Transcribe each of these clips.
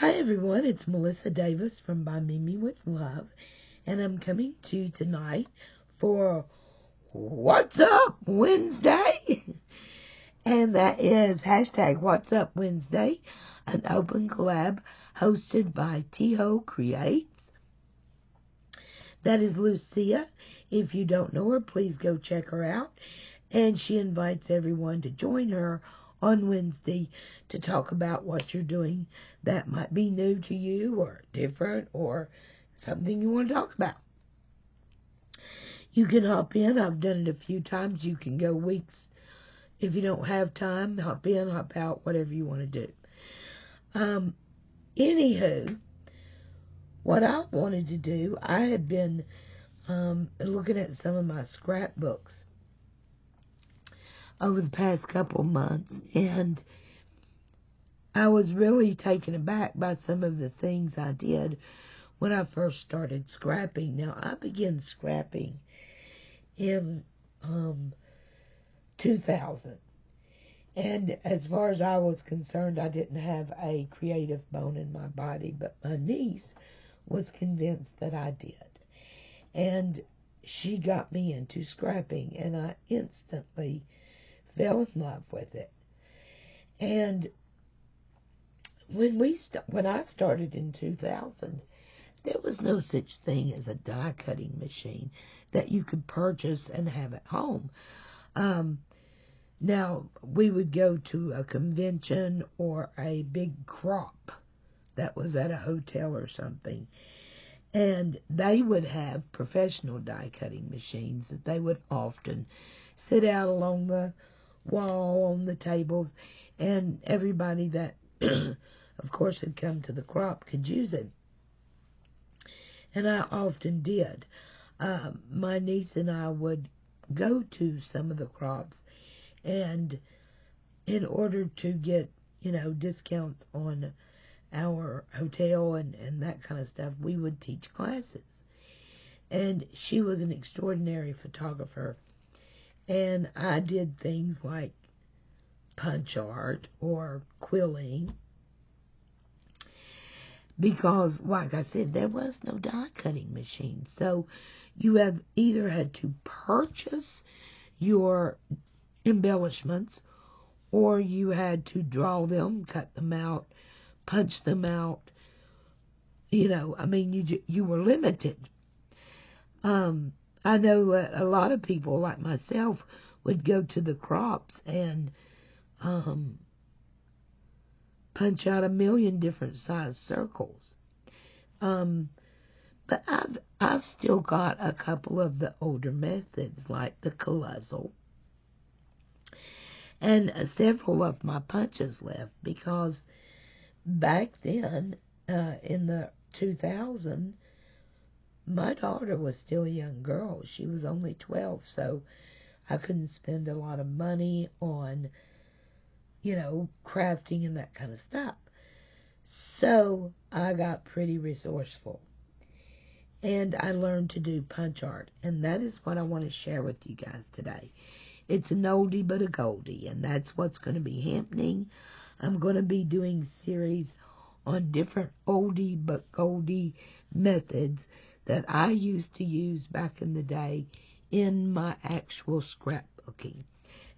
Hi everyone, it's Melissa Davis from By Mimi with Love, and I'm coming to you tonight for What's Up Wednesday? And that is hashtag What's Up Wednesday, an open collab hosted by Tiho Creates. That is Lucia. If you don't know her, please go check her out. And she invites everyone to join her on Wednesday to talk about what you're doing that might be new to you or different or something you want to talk about. You can hop in. I've done it a few times. You can go weeks. If you don't have time, hop in, hop out, whatever you want to do. Anywho, what I wanted to do, I had been looking at some of my scrapbooks over the past couple months, and I was really taken aback by some of the things I did when I first started scrapping. Now, I began scrapping in 2000, and as far as I was concerned, I didn't have a creative bone in my body, but my niece was convinced that I did, and she got me into scrapping, and I instantly fell in love with it. And when I started in 2000, there was no such thing as a die cutting machine that you could purchase and have at home. Now, we would go to a convention or a big crop that was at a hotel or something, and they would have professional die cutting machines that they would often sit out along the wall on the tables, and everybody that of course had come to the crop could use it, and I often did. My niece and I would go to some of the crops, and in order to get discounts on our hotel and that kind of stuff, we would teach classes. And she was an extraordinary photographer, and I did things like punch art or quilling, because, like I said, there was no die cutting machine. So you have either had to purchase your embellishments, or you had to draw them, cut them out, punch them out. You were limited. I know that a lot of people like myself would go to the crops and punch out a million different size circles. But I've still got a couple of the older methods, like the colossal, and several of my punches left, because back then, in the 2000, my daughter was still a young girl. She was only 12, so I couldn't spend a lot of money on, crafting and that kind of stuff. So I got pretty resourceful, and I learned to do punch art, and that is what I want to share with you guys today. It's an oldie but a Goldie, and that's what's going to be happening. I'm going to be doing series on different oldie but Goldie methods that I used to use back in the day in my actual scrapbooking.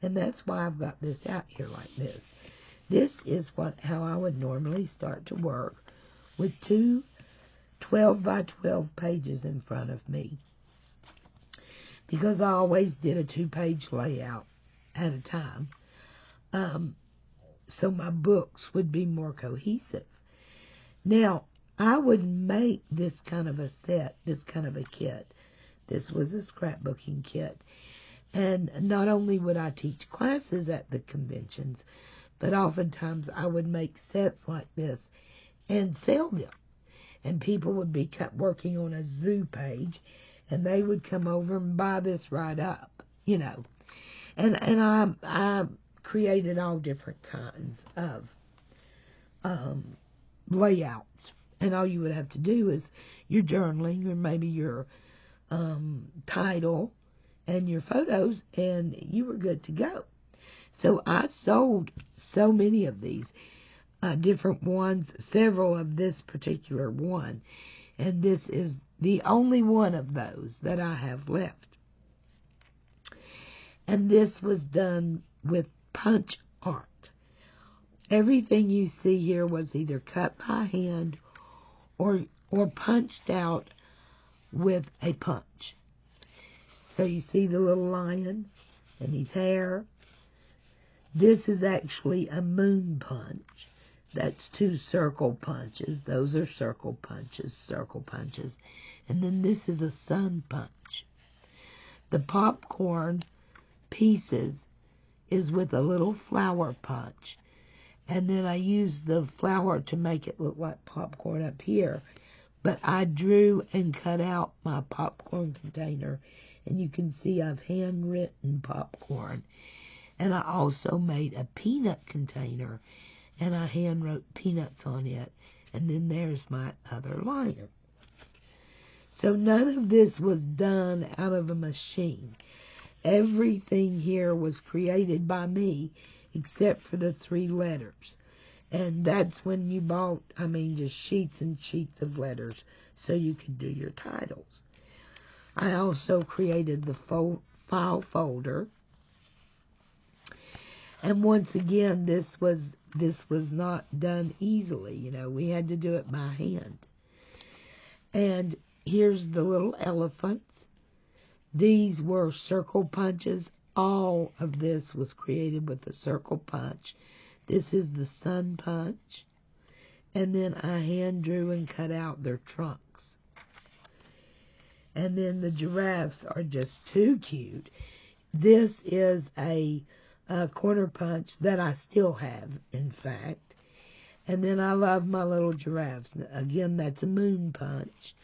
And that's why I've got this out here like this. This is how I would normally start to work, with two 12 by 12 pages in front of me, because I always did a 2-page layout at a time, so my books would be more cohesive. Now, I would make this kind of a set, this kind of a kit. This was a scrapbooking kit. And not only would I teach classes at the conventions, but oftentimes I would make sets like this and sell them. And people would be working on a zoo page, and they would come over and buy this right up, And I created all different kinds of layouts. And all you would have to do is your journaling, or maybe your title and your photos, and you were good to go. So I sold so many of these. different ones, several of this particular one. And this is the only one of those that I have left. And this was done with punch art. Everything you see here was either cut by hand or punched out with a punch. So you see the little lion and his hair. This is actually a moon punch. That's 2 circle punches. Those are circle punches. And then this is a sun punch. The popcorn pieces is with a little flower punch. And then I used the flower to make it look like popcorn up here. But I drew and cut out my popcorn container. And you can see I've handwritten popcorn. And I also made a peanut container. And I handwrote peanuts on it. And then there's my other lion. So none of this was done out of a machine. Everything here was created by me except for the 3 letters. And that's when you bought, just sheets and sheets of letters so you could do your titles. I also created the file folder. And once again, this was not done easily. We had to do it by hand. And here's the little elephants. These were circle punches. All of this was created with a circle punch. This is the sun punch. And then I hand drew and cut out their trunks. And then the giraffes are just too cute. This is a corner punch that I still have, in fact. And then I love my little giraffes. Again, that's a moon punch.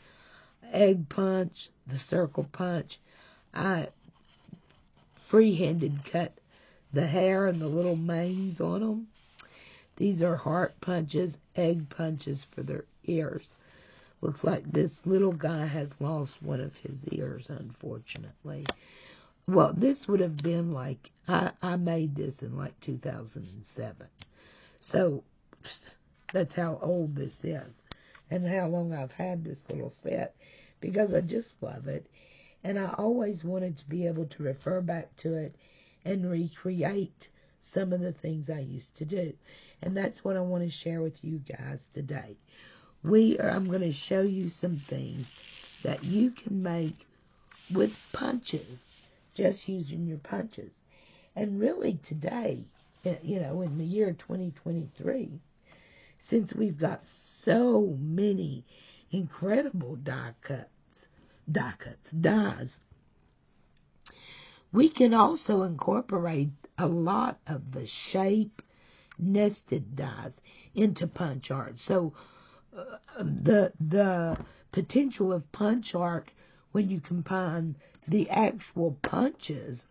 Egg punch, the circle punch. I free-handed cut the hair and the little manes on them. These are heart punches, egg punches for their ears. Looks like this little guy has lost one of his ears, unfortunately. Well, this would have been like, I made this in like 2007. So that's how old this is and how long I've had this little set, because I just love it. And I always wanted to be able to refer back to it and recreate some of the things I used to do. And that's what I want to share with you guys today. I'm going to show you some things that you can make with punches, just using your punches. And really today, in the year 2023, since we've got so many incredible dies, we can also incorporate a lot of the shape nested dies into punch art. So the potential of punch art, when you combine the actual punches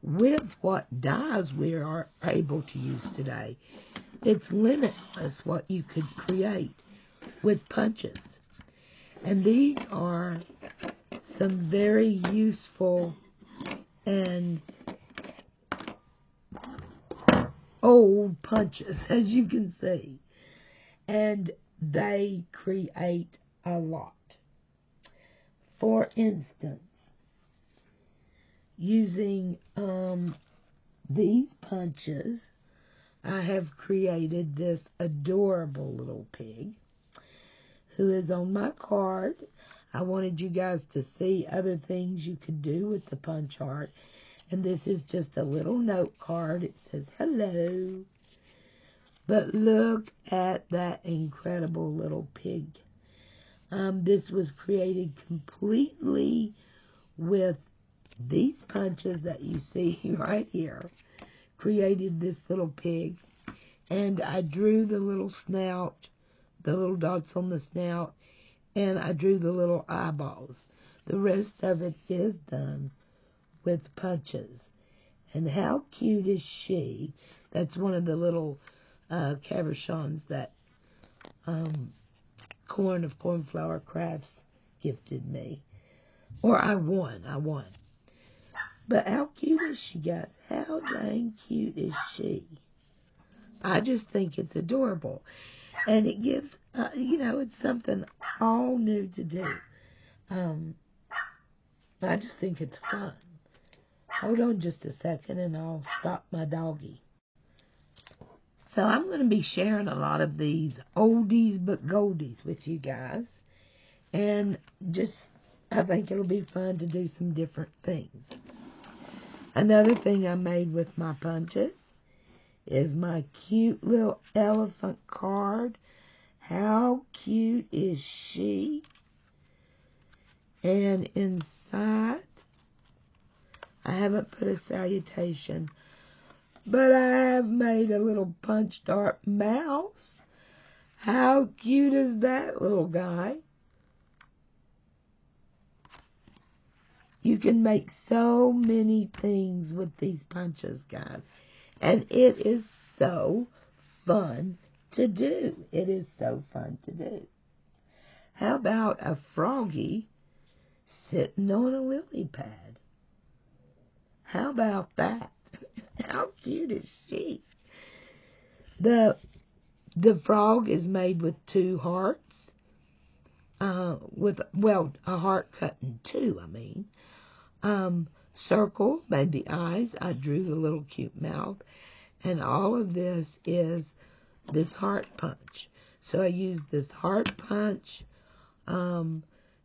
with what dies we are able to use today, it's limitless what you could create with punches. And these are some very useful and old punches, as you can see. And they create a lot. For instance, using these punches, I have created this adorable little pig who is on my card. I wanted you guys to see other things you could do with the punch art. And this is just a little note card. It says, hello. But look at that incredible little pig. This was created completely with these punches that you see right here. Created this little pig. And I drew the little snout, the little dots on the snout, and I drew the little eyeballs. The rest of it is done with punches. And how cute is she? That's one of the little cabochons that Corn of Cornflower Crafts gifted me. Or I won. But how cute is she, guys? How dang cute is she? I just think it's adorable. And it gives, it's something all new to do. I just think it's fun. Hold on just a second and I'll stop my doggy. So I'm going to be sharing a lot of these oldies but goldies with you guys. And I think it'll be fun to do some different things. Another thing I made with my punches is my cute little elephant card. How cute is she? And inside, I haven't put a salutation, but I have made a little punch dart mouse. How cute is that little guy? You can make so many things with these punches, guys. And it is so fun to do. It is so fun to do. How about a froggy sitting on a lily pad? How about that? How cute is she? The frog is made with two hearts. A heart cut in two, circle made the eyes. I drew the little cute mouth. And all of this is this heart punch. So I used this heart punch,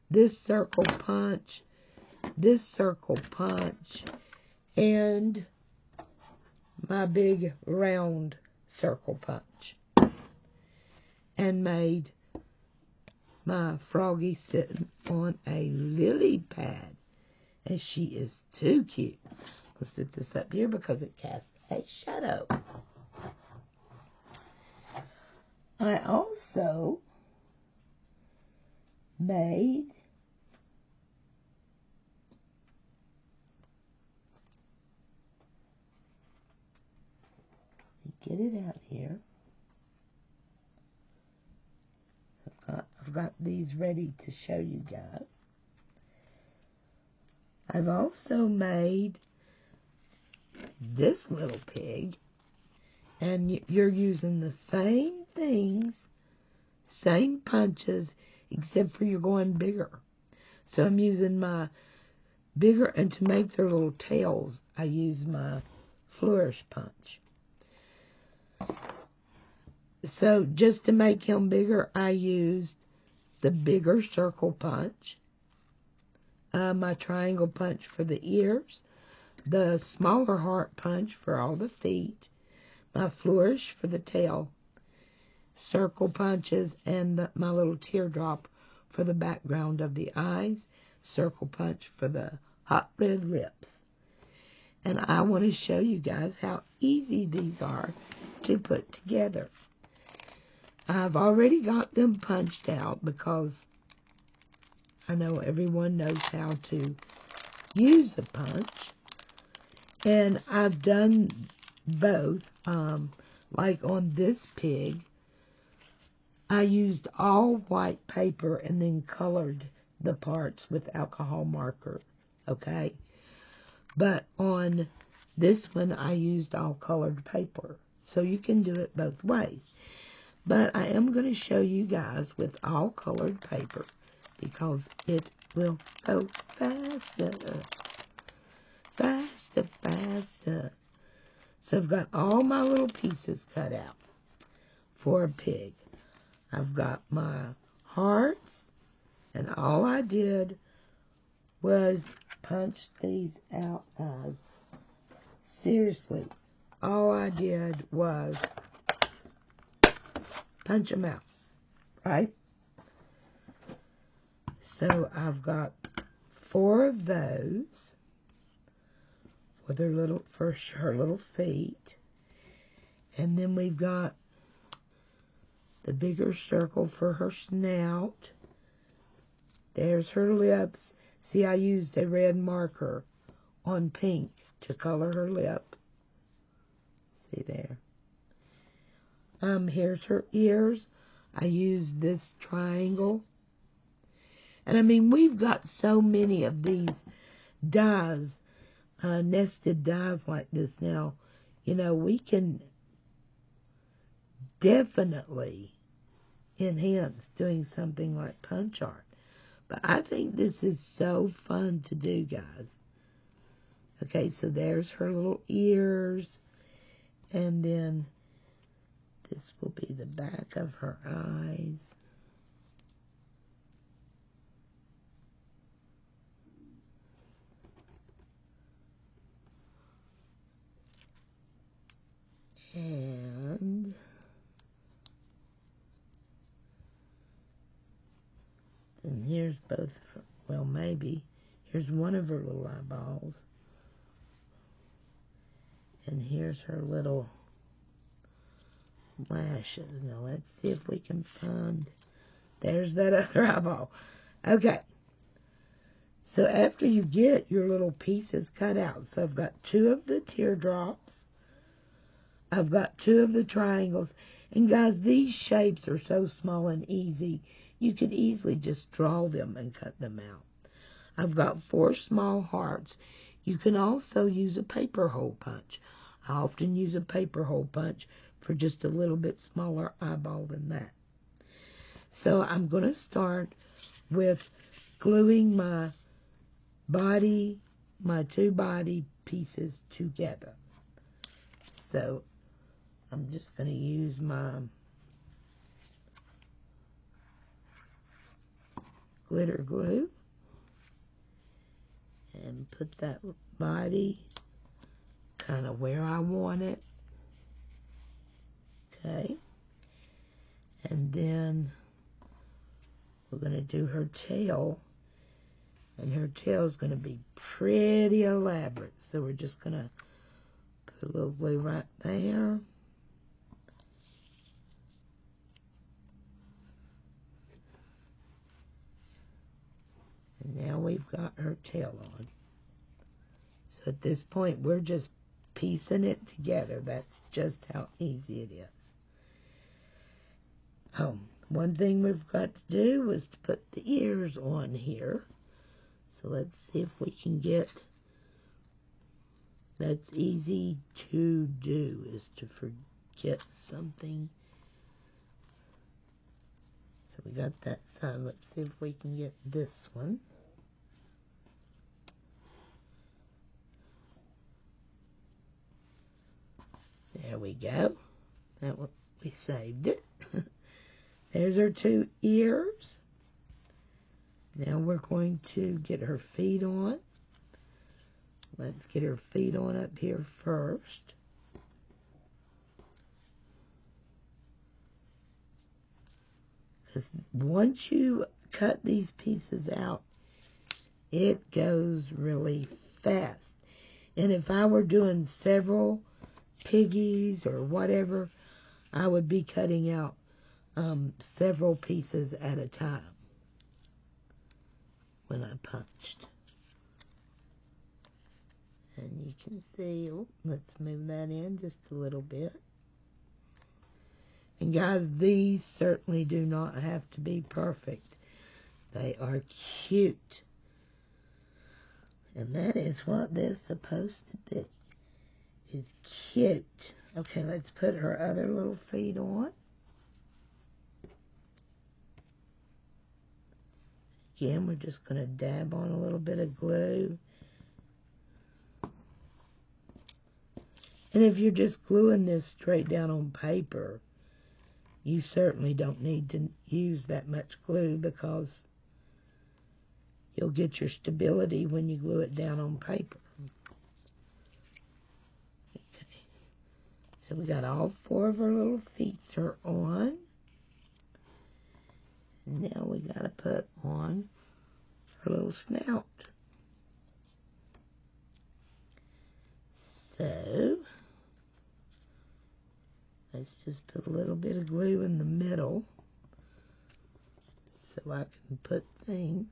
this circle punch, and my big round circle punch. And made my froggy sitting on a lily pad. And she is too cute. Let's sit this up here because it casts a shadow. I also made get it out here. I've got these ready to show you guys. I've also made this little pig, and you're using the same things, same punches, except for you're going bigger. So I'm using my bigger, and to make their little tails, I use my flourish punch. So just to make him bigger, I used the bigger circle punch, my triangle punch for the ears, the smaller heart punch for all the feet, my flourish for the tail, circle punches, and my little teardrop for the background of the eyes, circle punch for the hot red lips. And I want to show you guys how easy these are to put together. I've already got them punched out because I know everyone knows how to use a punch. And I've done both. Like on this pig, I used all white paper and then colored the parts with alcohol marker. Okay? But on this one, I used all colored paper. So you can do it both ways. But I am going to show you guys with all colored paper because it will go faster. Faster, faster. So I've got all my little pieces cut out for a pig. I've got my hearts, and all I did was punch these out, guys. Seriously, all I did was punch them out, right? So I've got 4 of those with her little feet, and then we've got the bigger circle for her snout. There's her lips. See, I used a red marker on pink to color her lip. See there. Here's her ears. I used this triangle. And I mean, we've got so many of these dies, nested dies like this now. You know, we can definitely enhance doing something like punch art. But I think this is so fun to do, guys. Okay, so there's her little ears, and then this will be the back of her eyes. And then here's both, well, maybe. Here's one of her little eyeballs. And here's her little lashes. Now let's see if we can find, there's that other eyeball. Okay. So after you get your little pieces cut out, so I've got 2 of the teardrops. I've got 2 of the triangles. And guys, these shapes are so small and easy, you could easily just draw them and cut them out. I've got 4 small hearts. You can also use a paper hole punch. I often use a paper hole punch for just a little bit smaller eyeball than that. So I'm going to start with gluing my 2 body pieces together. So I'm just going to use my glitter glue and put that body kind of where I want it. Okay. And then we're going to do her tail. And her tail is going to be pretty elaborate. So we're just going to put a little glue right there. And now we've got her tail on. So at this point, we're just piecing it together. That's just how easy it is. Oh, one thing we've got to do is to put the ears on here. So let's see if we can get, that's easy to do, is to forget something. So we got that side. Let's see if we can get this one. There we go. That one, we saved it. There's our 2 ears. Now we're going to get her feet on. Let's get her feet on up here first. Because once you cut these pieces out, it goes really fast. And if I were doing several piggies or whatever, I would be cutting out several pieces at a time when I punched. And you can see, oh, let's move that in just a little bit. And guys, these certainly do not have to be perfect. They are cute. And that is what they're supposed to be. Is cute. Okay, let's put her other little feet on. Again, we're just going to dab on a little bit of glue. And if you're just gluing this straight down on paper, you certainly don't need to use that much glue because you'll get your stability when you glue it down on paper. Okay. So we got all 4 of our little feet are on. Now we got to put on her little snout. So let's just put a little bit of glue in the middle so I can put things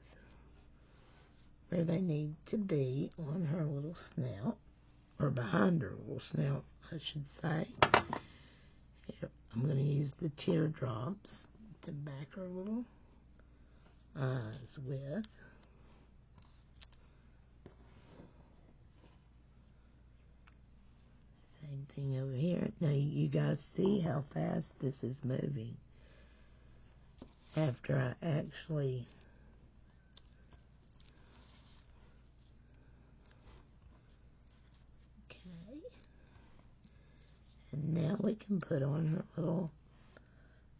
where they need to be on her little snout, or behind her little snout, I should say. Here, I'm going to use the teardrops to back her little eyes with. Same thing over here. Now you guys see how fast this is moving after I actually okay. And now we can put on her little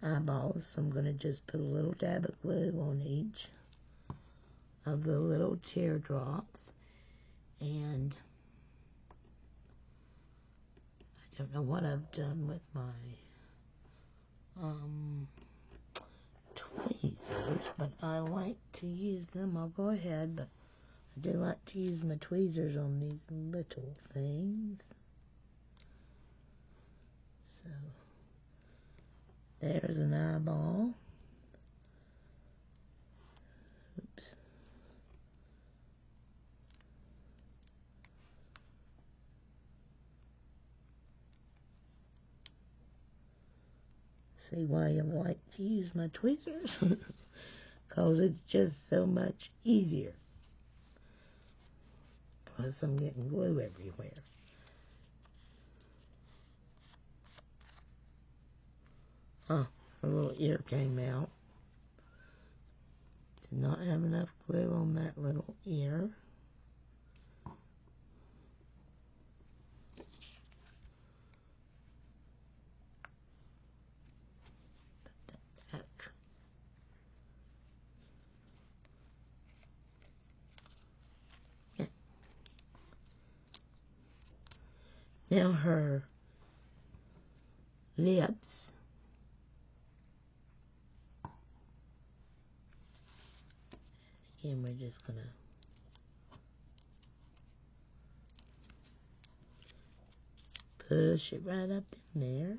eyeballs. So I'm going to just put a little dab of glue on each of the little teardrops. And I don't know what I've done with my tweezers, but I like to use them. I'll go ahead, but I do like to use my tweezers on these little things. So there's an eyeball. Oops. See why I like to use my tweezers? Because it's just so much easier. Plus I'm getting glue everywhere. Oh, her little ear came out. Did not have enough glue on that little ear. Now her lips. Again, we're just going to push it right up in there.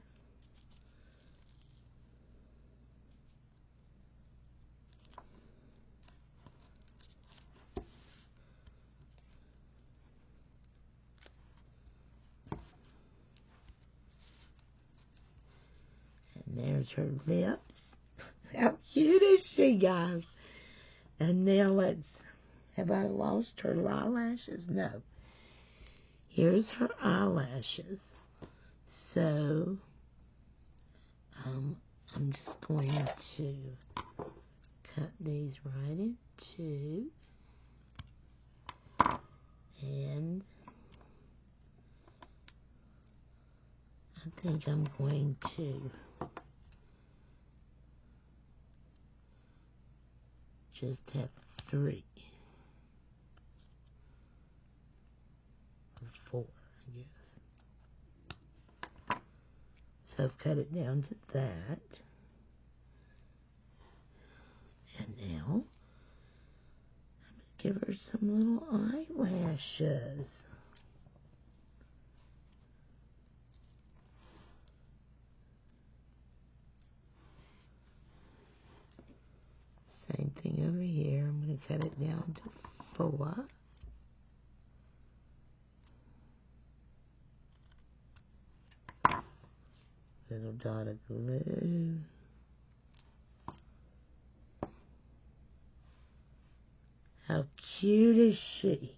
And there's her lips. How cute is she, guys? And now let's, have I lost her eyelashes? No. Here's her eyelashes. So, I'm just going to cut these right in two. And I think I'm going to just have 3 or 4, I guess. So I've cut it down to that. And now I'm going to give her some little eyelashes. Same thing over here. I'm going to cut it down to 4. Little dot of glue. How cute is she?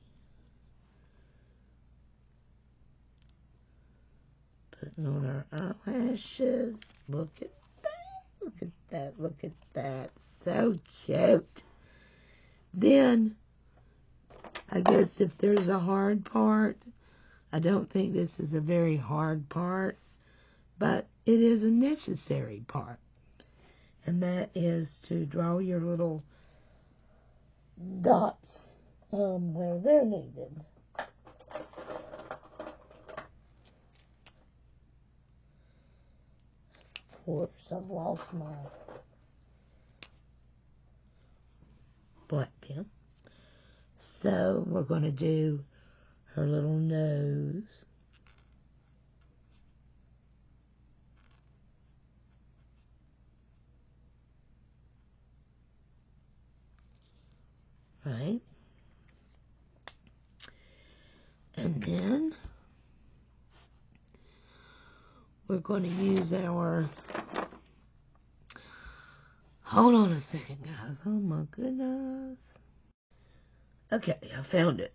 Putting on her eyelashes. Look at that. Look at that. Look at that. So cute. Then, I guess if there's a hard part, I don't think this is a very hard part, but it is a necessary part. And that is to draw your little dots where they're needed. Of course, I've lost my black pen. So we're going to do her little nose. Right? And then we're going to use our, hold on a second, guys. Oh my goodness. Okay, I found it.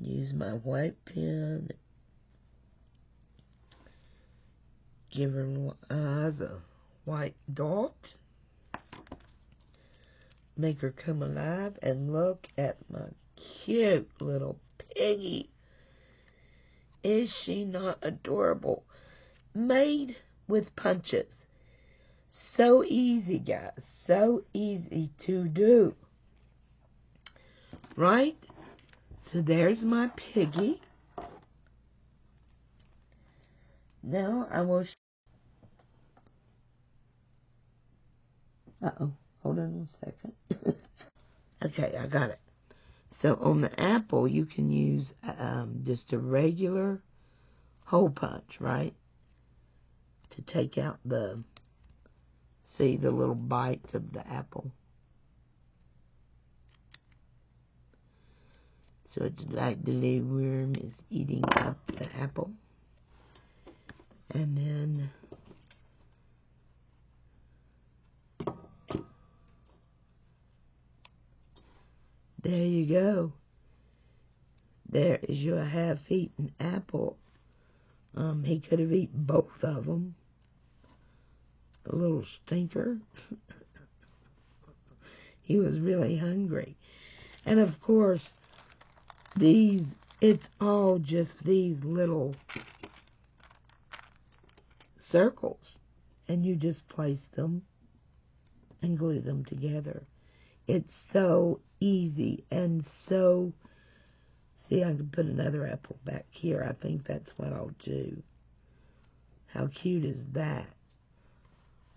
Use my white pen Give her little eyes a white dot. Make her come alive, and look at my cute little piggy. Is she not adorable? Made with punches. So easy, guys. So easy to do. Right? So there's my piggy. Now I will... Uh-oh. Hold on 1 second. Okay, I got it. So on the apple, you can use just a regular hole punch, right? To take out the, see the little bites of the apple. So it's like the little worm is eating up the apple. And then there you go. There is your half-eaten apple. He could have eaten both of them. The little stinker. He was really hungry. And of course, it's all just these little circles. And you just place them and glue them together. It's so easy and so... See, I can put another apple back here. I think that's what I'll do. How cute is that?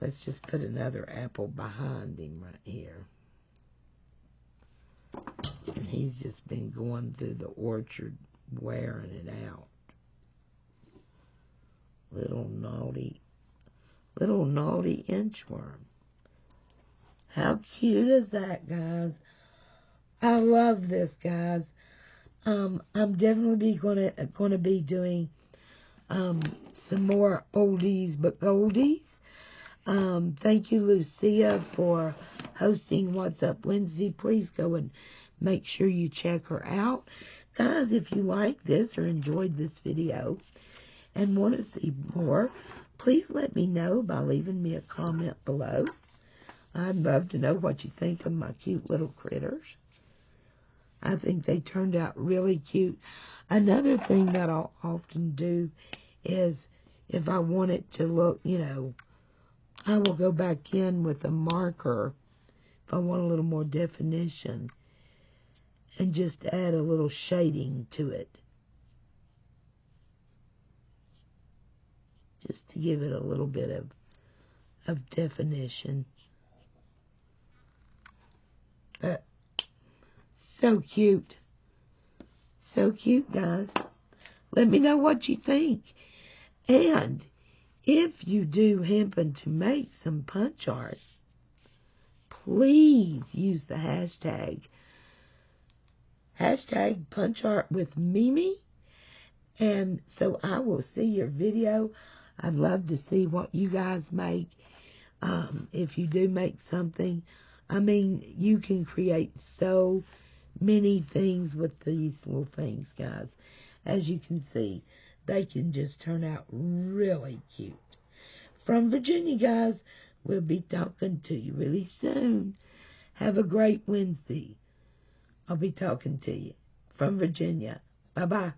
Let's just put another apple behind him right here. And he's just been going through the orchard wearing it out. Little naughty inchworm. How cute is that, guys? I love this, guys. I'm definitely gonna be doing some more oldies but goldies. Thank you, Lucia, for hosting What's Up Wednesday. Please go and make sure you check her out. Guys, if you like this or enjoyed this video and want to see more, please let me know by leaving me a comment below. I'd love to know what you think of my cute little critters. I think they turned out really cute. Another thing that I'll often do is if I want it to look, I will go back in with a marker if I want a little more definition and just add a little shading to it. Just to give it a little bit of definition. But so cute. So cute, guys. Let me know what you think. And if you do happen to make some punch art, please use the hashtag punch art with Mimi. And so I will see your video. I'd love to see what you guys make. If you do make something, I mean, you can create so many things with these little things, guys. As you can see, they can just turn out really cute. From Virginia, guys, we'll be talking to you really soon. Have a great Wednesday. I'll be talking to you from Virginia. Bye-bye.